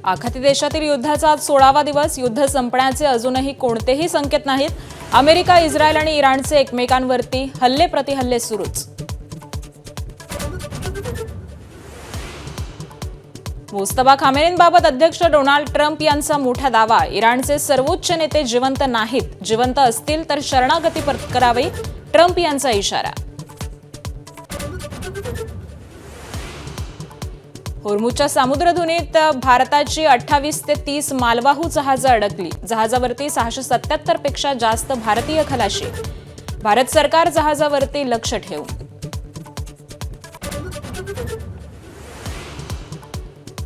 आखाती देशातील युद्धाचा आज 16वा दिवस. युद्ध संपण्याचे अजूनही कोणतेही संकेत नाहीत. अमेरिका, इस्रायल आणि इराणचे एकमेकांवरती हल्ले प्रतिहल्ले सुरूच. मुस्तफा खामेनींबाबत अध्यक्ष डोनाल्ड ट्रम्प यांचा मोठा दावा. इराणचे सर्वोच्च नेते जिवंत नाहीत. जिवंत असतील तर शरणागती पत्करावी, ट्रम्प यांचा इशारा. होर्मुझच्या सामुद्रधुनीत भारताची 28 ते 30 मालवाहू जहाजं अडकली. जहाजावरती 677 पेक्षा जास्त भारतीय खलाशी. भारत सरकार जहाजावरती लक्ष ठेवून.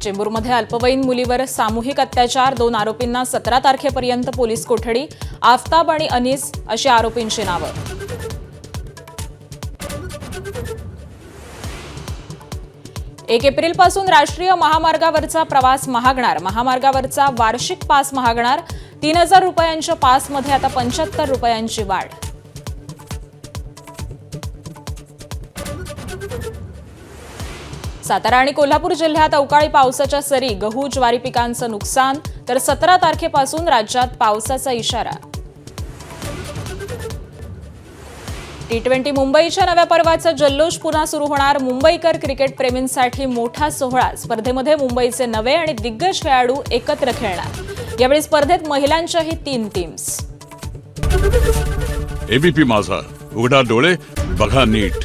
चेंबूरमध्ये अल्पवयीन मुलीवर सामूहिक अत्याचार. 2 आरोपींना 17 तारखेपर्यंत पोलीस कोठडी. आफताब आणि अनीस अशी आरोपींची नावं. 1 एप्रिलपासून राष्ट्रीय महामार्गावरचा प्रवास महागणार. महामार्गावरचा वार्षिक पास महागणार. 3000 रुपयांच्या पासमध्ये आता 75 रुपयांची वाढ. सातारा आणि कोल्हापूर जिल्ह्यात अवकाळी पावसाच्या सरी. गहू, ज्वारी पिकांचं नुकसान. तर 17 तारखेपासून राज्यात पावसाचा इशारा. T20 मुंबईच्या नव्या पर्वाचा जल्लोष पुन्हा सुरू होणार. मुंबईकर क्रिकेट प्रेमींसाठी मोठा सोहळा. स्पर्धेमध्ये मुंबईचे नवे आणि दिग्गज खेळाडू एकत्र खेळणार. यावेळी स्पर्धेत महिलांच्याही 3 टीम्स. एबीपी माझा, उघडा डोळे बघा नीट.